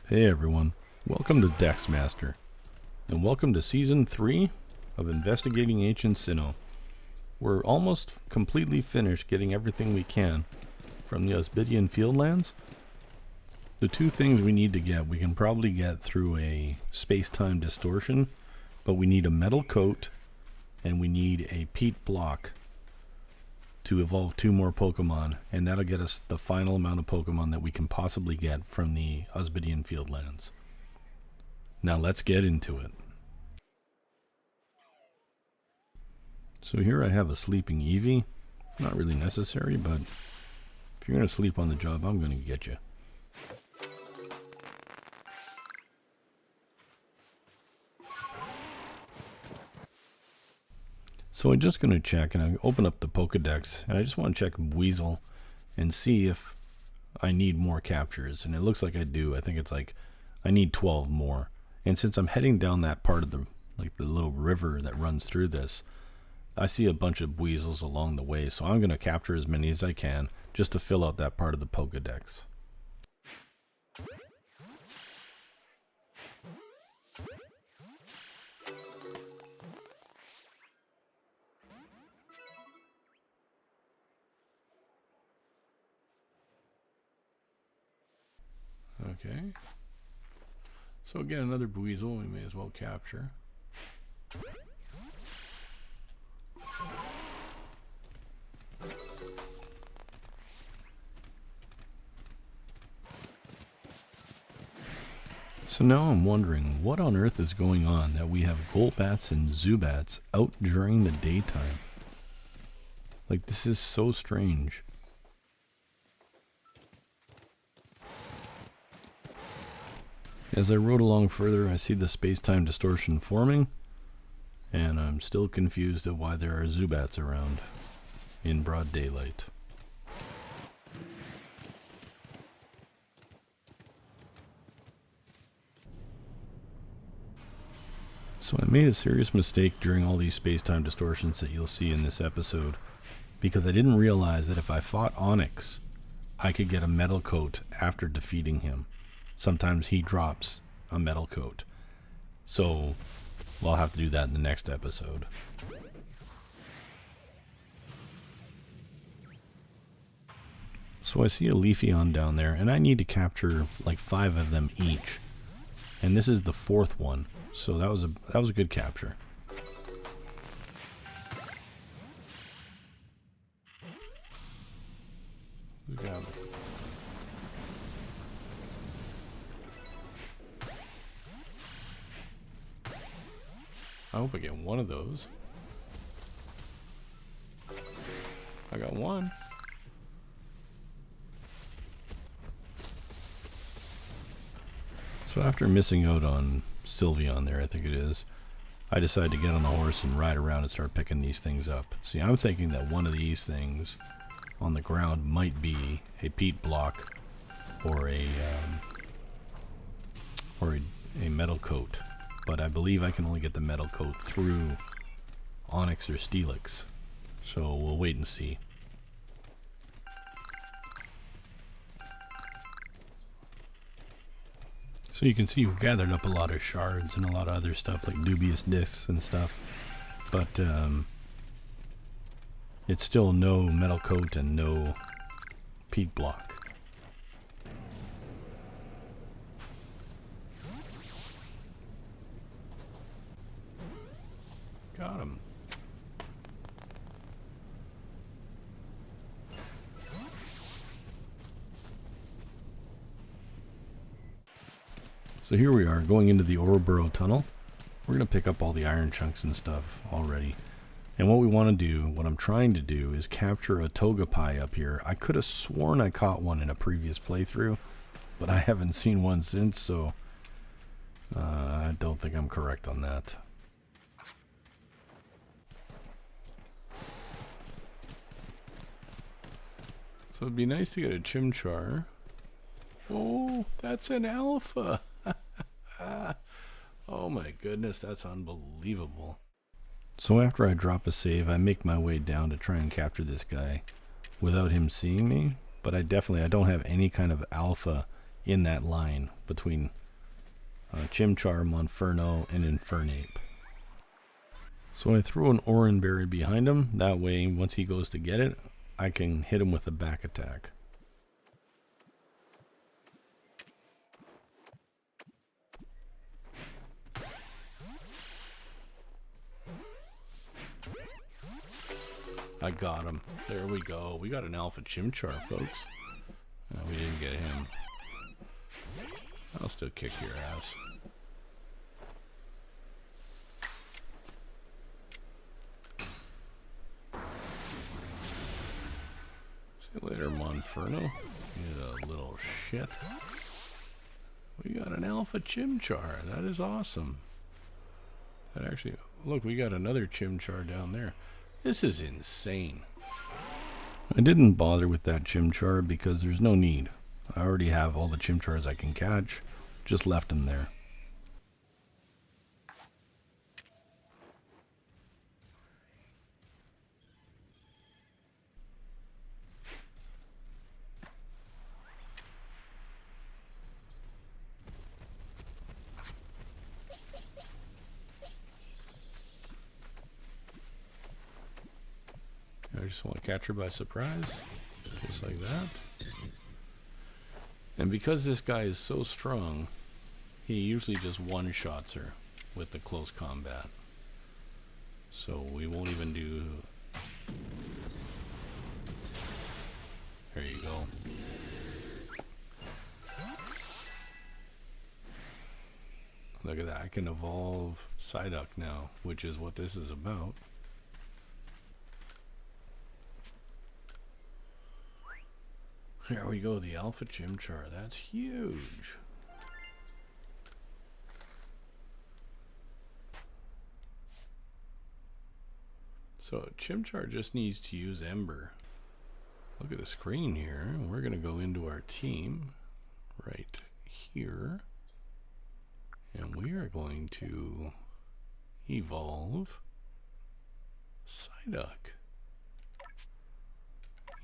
Hey everyone, welcome to Dexmaster, and welcome to Season 3 of Investigating Ancient Sinnoh. We're almost completely finished getting everything we can from the Osbidian Fieldlands. The two things we need to get, we can probably get through a space-time distortion, but we need a metal coat, and we need a peat block to evolve 2 more Pokemon, and that'll get us the final amount of Pokemon that we can possibly get from the Osbidian Fieldlands. Now let's get into it. So here I have a sleeping Eevee. Not really necessary, but if you're going to sleep on the job, I'm going to get you. So I'm just going to check, and I open up the Pokedex, and I just want to check Weasel and see if I need more captures. And it looks like I do. I think it's like I need 12 more. And since I'm heading down that part of the little river that runs through this, I see a bunch of Weasels along the way. So I'm going to capture as many as I can just to fill out that part of the Pokedex. Okay, so again, another Weasel we may as well capture. So now I'm wondering, what on earth is going on that we have Golbats and Zubats out during the daytime? Like, this is so strange. As I rode along further, I see the space-time distortion forming, and I'm still confused at why there are Zubats around in broad daylight. So I made a serious mistake during all these space-time distortions that you'll see in this episode, because I didn't realize that if I fought Onyx, I could get a metal coat after defeating him. Sometimes he drops a metal coat. So I'll have to do that in the next episode. So I see a Leafeon down there, and I need to capture like 5 of them each. And this is the 4th one. So that was a good capture. We got it. I hope I get one of those. I got one. So after missing out on Sylveon there, I think it is, I decided to get on the horse and ride around and start picking these things up. See, I'm thinking that one of these things on the ground might be a peat block or a metal coat. But I believe I can only get the metal coat through Onyx or Steelix. So we'll wait and see. So you can see we've gathered up a lot of shards and a lot of other stuff like dubious discs and stuff. But it's still no metal coat and no peat block. Got him. So here we are going into the Ouroboros tunnel. We're going to pick up all the iron chunks and stuff already. And what we want to do, what I'm trying to do, is capture a Togepi up here. I could have sworn I caught one in a previous playthrough, but I haven't seen one since, so I don't think I'm correct on that. So it'd be nice to get a Chimchar. Oh, that's an alpha. Oh my goodness, that's unbelievable. So after I drop a save, I make my way down to try and capture this guy without him seeing me. But I don't have any kind of alpha in that line between Chimchar, Monferno, and Infernape. So I throw an Oranberry behind him. That way, once he goes to get it, I can hit him with a back attack. I got him. There we go. We got an Alpha Chimchar, folks. We didn't get him. I'll still kick your ass. See you later, Monferno. You little shit. We got an Alpha Chimchar. That is awesome. That actually... Look, we got another Chimchar down there. This is insane. I didn't bother with that Chimchar because there's no need. I already have all the Chimchars I can catch. Just left them there. I just want to catch her by surprise, just like that. And because this guy is so strong, he usually just one-shots her with the close combat. So we won't even do... There you go. Look at that, I can evolve Psyduck now, which is what this is about. There we go, the Alpha Chimchar. That's huge. So Chimchar just needs to use Ember. Look at the screen here. We're going to go into our team right here. And we are going to evolve Psyduck.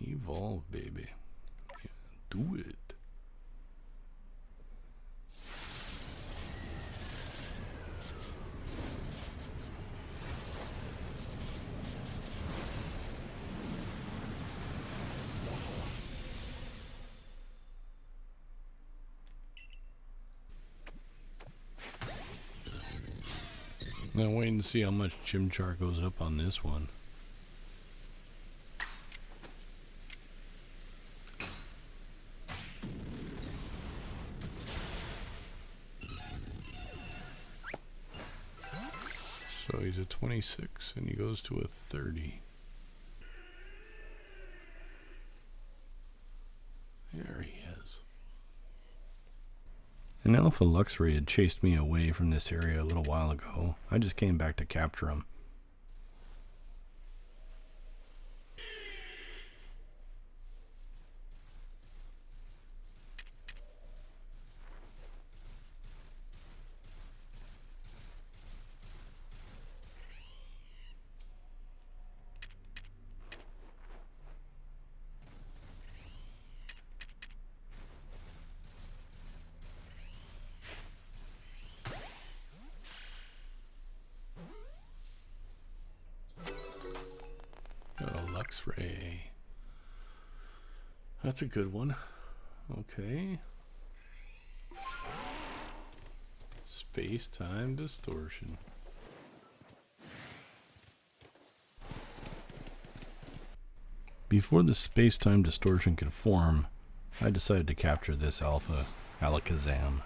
Evolve, baby. Do it. Now waiting to see how much Chimchar goes up on this one. So he's a 26 and he goes to a 30. There he is. An Alpha Luxray had chased me away from this area a little while ago. I just came back to capture him. Luxray. That's a good one. Okay. Space-time distortion. Before the space-time distortion could form, I decided to capture this Alpha Alakazam.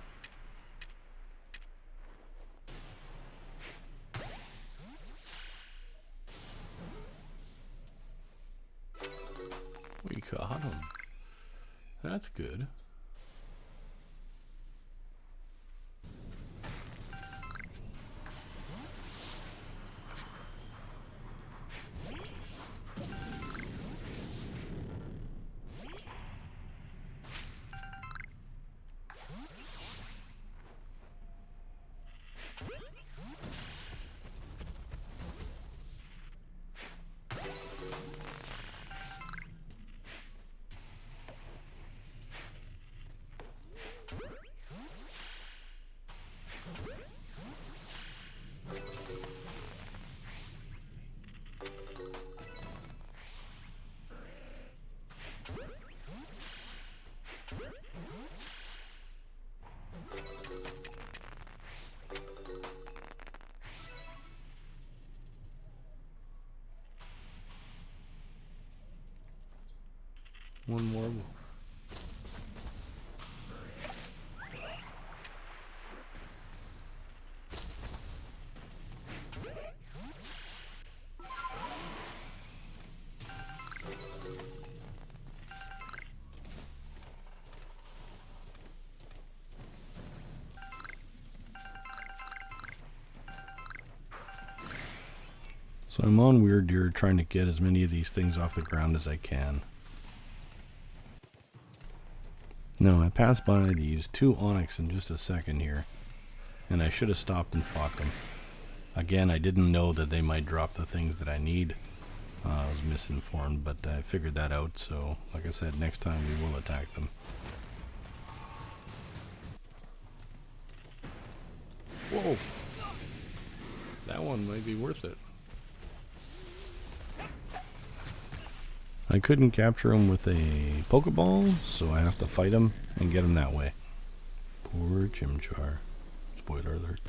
We caught him. That's good. One more. So I'm on Weird Deer trying to get as many of these things off the ground as I can. No, I passed by these 2 Onyx in just a second here, and I should have stopped and fought them. Again, I didn't know that they might drop the things that I need. I was misinformed, but I figured that out, so like I said, next time we will attack them. Whoa! That one might be worth it. I couldn't capture him with a Pokeball, so I have to fight him and get him that way. Poor Chimchar. Spoiler alert.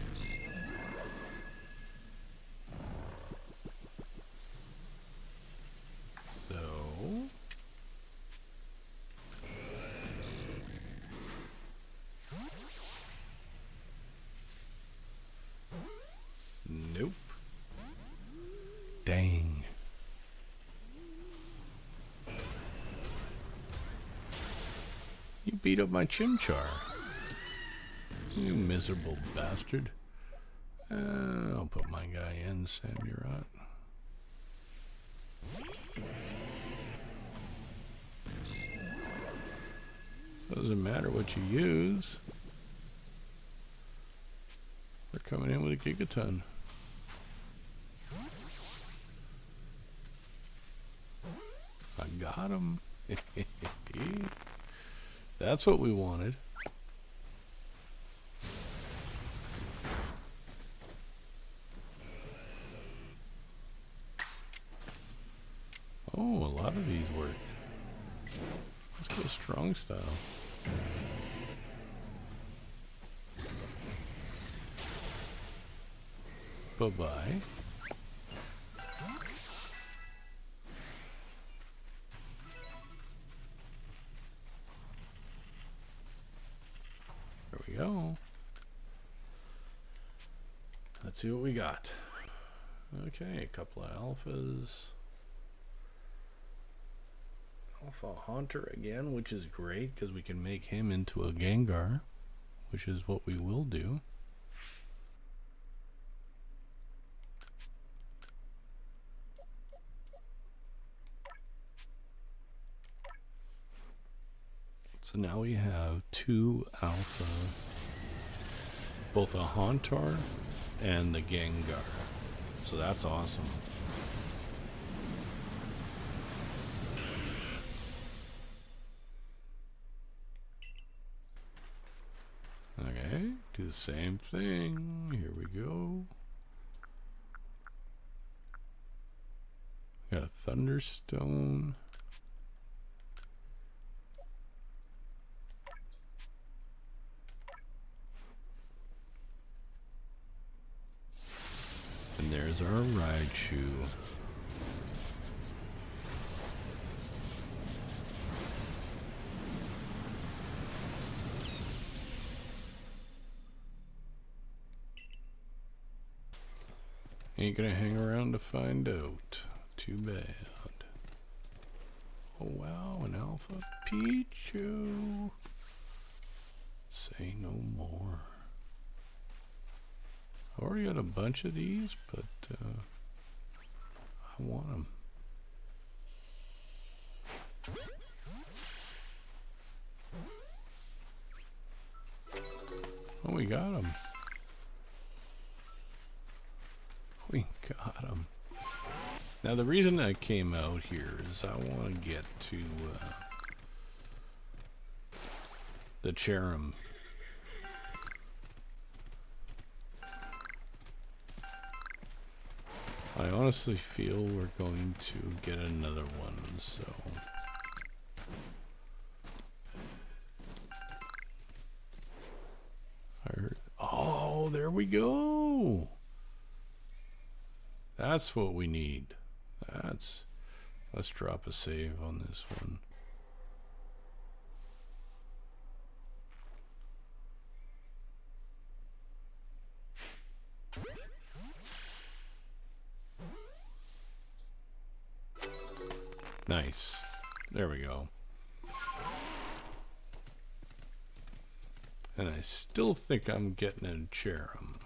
So... Nope. Dang. You beat up my Chimchar. You miserable bastard. I'll put my guy in, Samurott. Doesn't matter what you use. They're coming in with a Gigaton. I got him. That's what we wanted. Oh, a lot of these work. Let's go strong style. Bye-bye. There we go. Let's see what we got. Okay, a couple of alphas. Alpha Haunter again, which is great because we can make him into a Gengar, which is what we will do. So now we have 2 alpha, both a Haunter and the Gengar. So that's awesome. Okay, do the same thing. Here we go. Got a Thunderstone. And there's our Raichu. Ain't gonna hang around to find out. Too bad. Oh wow, an Alpha Pichu. Say no more. I already got a bunch of these, but I want them. Oh, we got them. We got them. Now the reason I came out here is I want to get to the Cherim. I honestly feel we're going to get another one, so... I heard... Oh, there we go! That's what we need. Let's drop a save on this one. Nice. There we go. And I still think I'm getting a Cherum.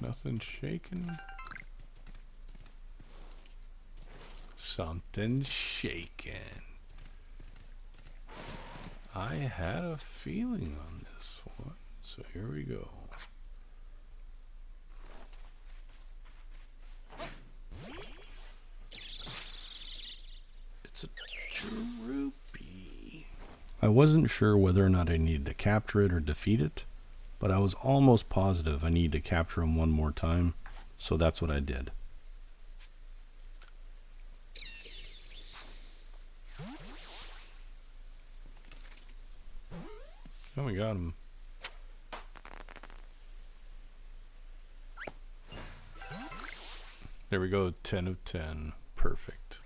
Nothing shaking. Something shaking. I had a feeling on this one, so here we go. It's a Droopy. I wasn't sure whether or not I needed to capture it or defeat it, but I was almost positive I needed to capture him one more time, so that's what I did. Oh, we got him. There we go, 10 of 10. Perfect.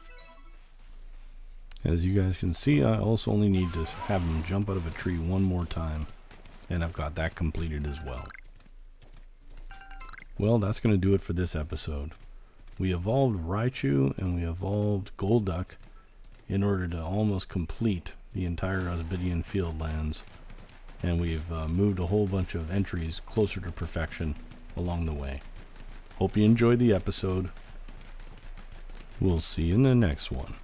As you guys can see, I also only need to have him jump out of a tree one more time, and I've got that completed as well. Well, that's going to do it for this episode. We evolved Raichu and we evolved Golduck in order to almost complete the entire Osbidian Fieldlands. And we've moved a whole bunch of entries closer to perfection along the way. Hope you enjoyed the episode. We'll see you in the next one.